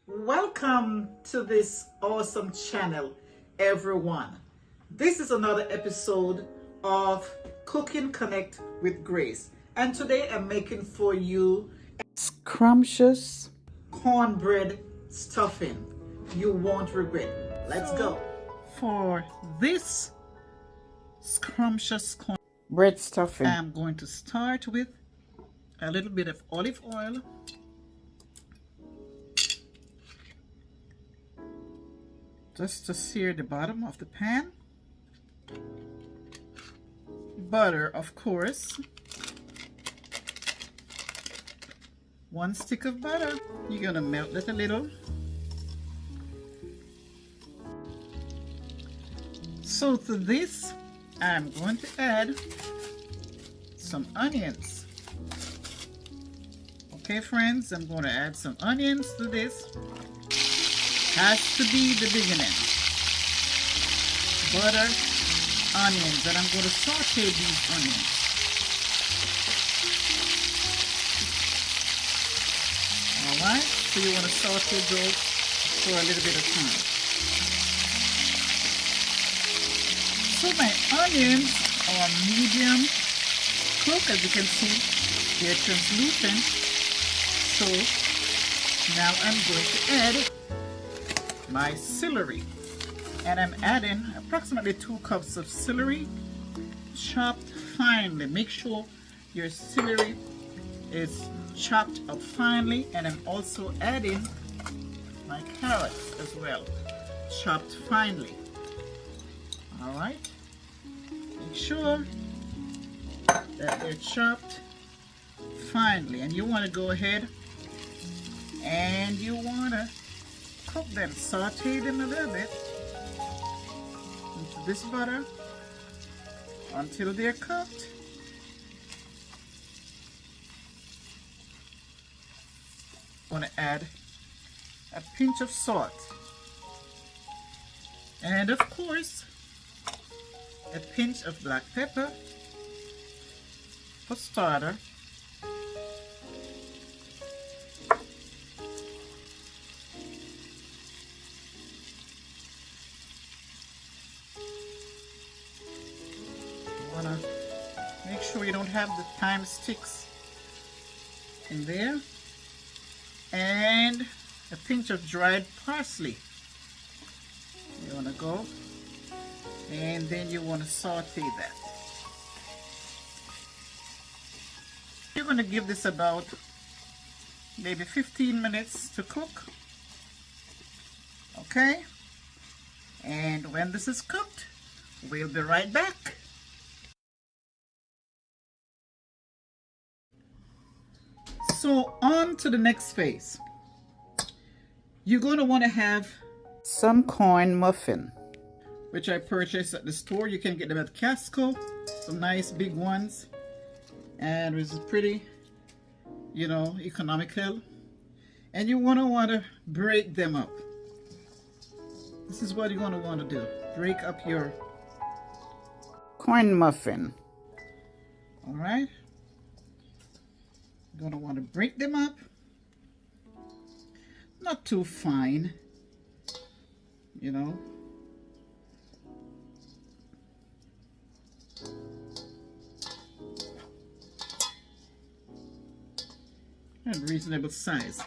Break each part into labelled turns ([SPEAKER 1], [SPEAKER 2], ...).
[SPEAKER 1] Welcome to this awesome channel, everyone. This is another episode of Cooking Connect with Grace, and today I'm making for you scrumptious cornbread stuffing. You won't regret. Let's go. For this scrumptious cornbread stuffing, I'm going to start with a little bit of olive oil, just to sear the bottom of the pan. Butter, of course. 1 stick of butter. You're gonna melt it a little. So to this, I'm going to add some onions. Okay, friends, I'm going to add some onions to this. Has to be the beginning. Butter, onions, and I'm going to saute these onions. Alright, so you want to saute those for a little bit of time. So my onions are medium cooked, as you can see, they're translucent. So now I'm going to add my celery, and I'm adding approximately 2 cups of celery chopped finely. Make sure your celery is chopped up finely, and I'm also adding my carrots as well, chopped finely. All right, make sure that they're chopped finely, and you want to go ahead and you want to cook them, saute them a little bit into this butter until they're cooked. I'm going to add a pinch of salt, and of course a pinch of black pepper for starter. Make sure you don't have the thyme sticks in there, and a pinch of dried parsley. You want to go, and then you want to saute that. You're going to give this about maybe 15 minutes to cook. Okay, and when this is cooked, we'll be right back. So on to the next phase. You're going to want to have some corn muffin, which I purchased at the store. You can get them at Costco, some nice big ones, and it's pretty, you know, economical. And you want to break them up. This is what you're going to want to do. Break up your corn muffin. All right. You're going to want to break them up, not too fine, you know. And reasonable size.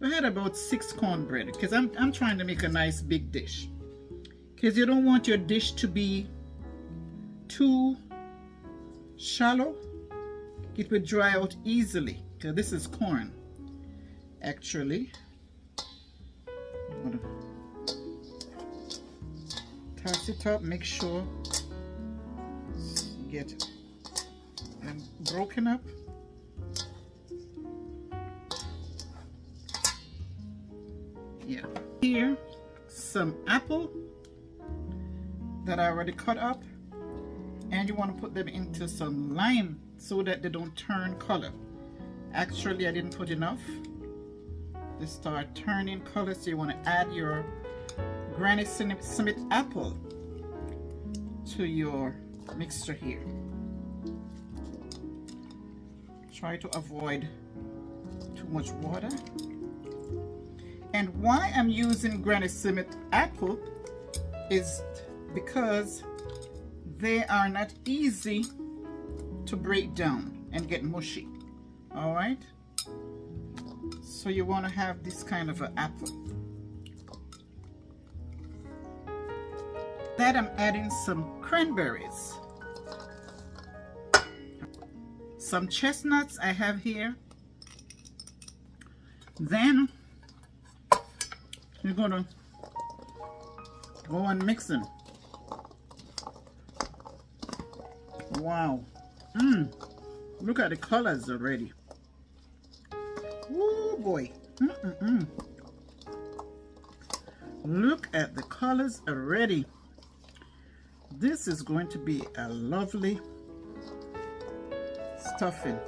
[SPEAKER 1] I had about 6 cornbread because I'm trying to make a nice big dish, because you don't want your dish to be too shallow. It will dry out easily, because this is corn. Actually, you want to toss it up, make sure you get them broken up. Yeah. Here, some apple that I already cut up, and you want to put them into some lime so that they don't turn color. Actually, I didn't put enough. They start turning color, so you want to add your Granny Smith apple to your mixture here. Try to avoid too much water. And why I'm using Granny Smith apple is because they are not easy to break down and get mushy. All right, so you want to have this kind of an apple. That I'm adding some cranberries, some chestnuts I have here. Then you're gonna go on mixing. Wow. Look at the colors already. Oh boy. Look at the colors already. This is going to be a lovely stuffing.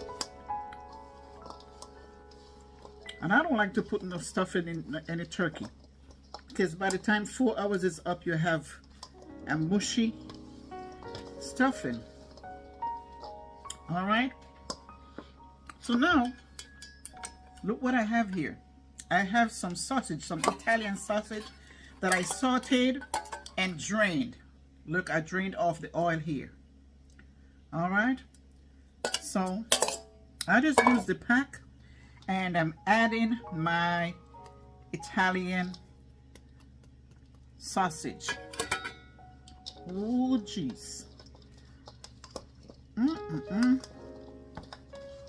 [SPEAKER 1] And I don't like to put enough stuffing in any turkey, because by the time 4 hours is up, you have a mushy stuffing. All right. So now, look what I have here. I have some sausage, some Italian sausage that I sauteed and drained. Look, I drained off the oil here. All right. So I just use the pack, and I'm adding my Italian sausage. Oh, jeez.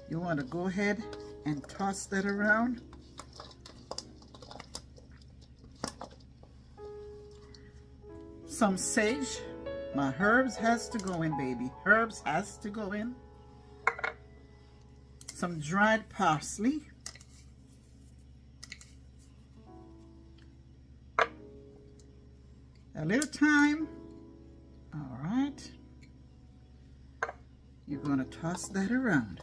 [SPEAKER 1] You want to go ahead and toss that around. Some sage. My herbs has to go in, baby. Herbs has to go in. Some dried parsley. A little thyme. All right. You're going to toss that around.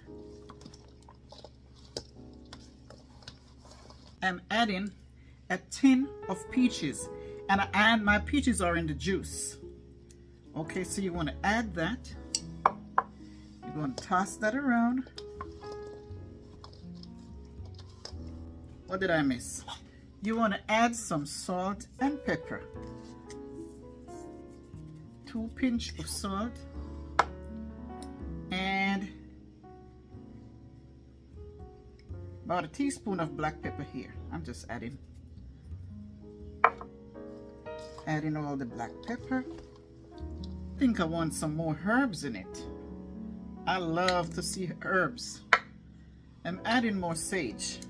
[SPEAKER 1] I'm adding a tin of peaches, and my peaches are in the juice. Okay, so you want to add that. You're going to toss that around. What did I miss? You want to add some salt and pepper. 2 pinches of salt and about a teaspoon of black pepper here. I'm just adding all the black pepper. I think I want some more herbs in it. I love to see herbs. I'm adding more sage.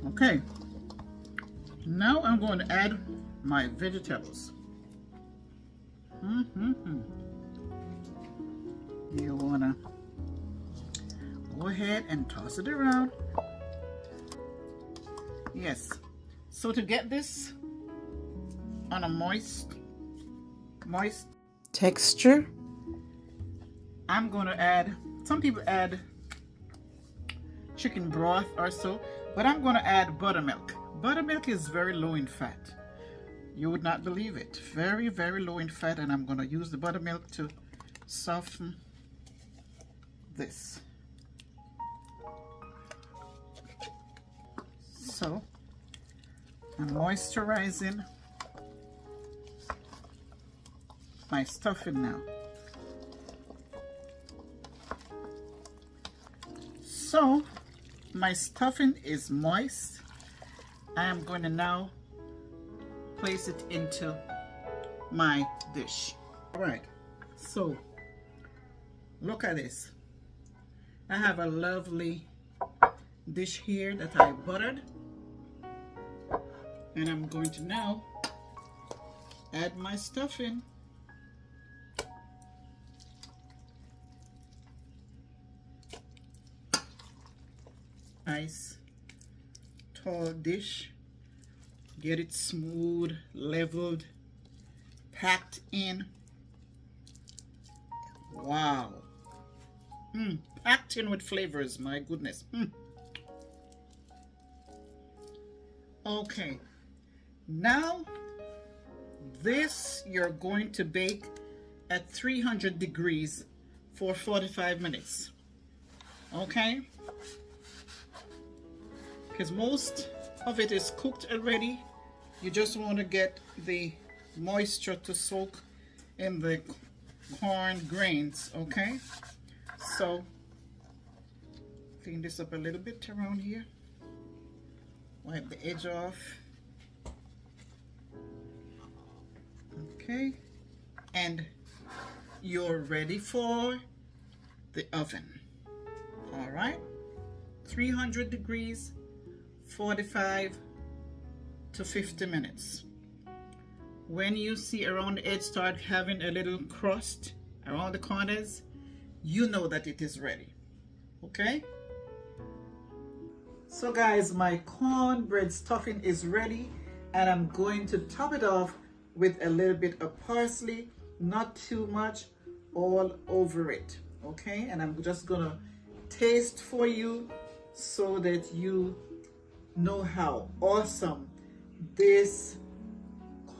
[SPEAKER 1] Okay, now I'm going to add my vegetables. You want to go ahead and toss it around. Yes, so to get this on a moist texture, I'm going to add, some people add chicken broth or so, but I'm going to add buttermilk. Buttermilk is very low in fat. You would not believe it. Very, very low in fat, and I'm going to use the buttermilk to soften this. So I'm moisturizing my stuffing now. So my stuffing is moist. I am going to now place it into my dish. All right, so look at this. I have a lovely dish here that I buttered, and I'm going to now add my stuffing. Nice tall dish. Get it smooth, leveled, packed in. Wow. Packed in with flavors, my goodness. Okay. Now this you're going to bake at 300 degrees for 45 minutes. Okay? Because most of it is cooked already. You just want to get the moisture to soak in the corn grains. Okay? So clean this up a little bit around here. Wipe the edge off. Okay, and you're ready for the oven. All right, 300 degrees, 45 to 50 minutes. When you see around the edge start having a little crust around the corners, you know that it is ready. Okay, so guys, my cornbread stuffing is ready, and I'm going to top it off with a little bit of parsley, not too much, all over it. Okay, and I'm just gonna taste for you so that you know how awesome this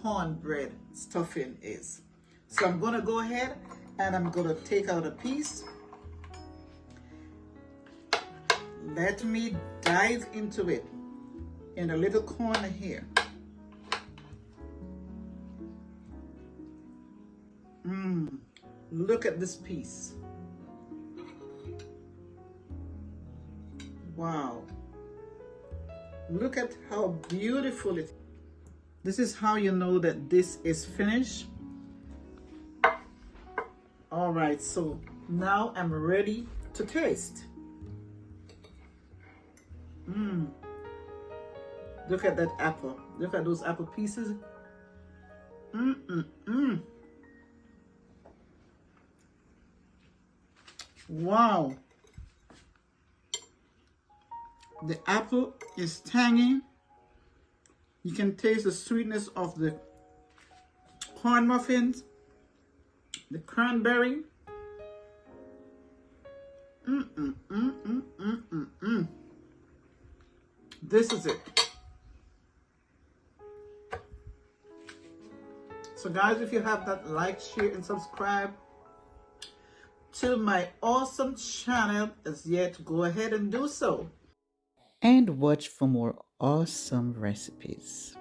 [SPEAKER 1] cornbread stuffing is. So I'm gonna go ahead and I'm gonna take out a piece. Let me dive into it in a little corner here. Look at this piece. Wow. Look at how beautiful it is. This is how you know that this is finished. All right, so now I'm ready to taste. Look at that apple. Look at those apple pieces. Wow. The apple is tangy. You can taste the sweetness of the corn muffins, the cranberry. This is it. So guys, if you have that, like, share, and subscribe to my awesome channel as yet, go ahead and do so. And watch for more awesome recipes.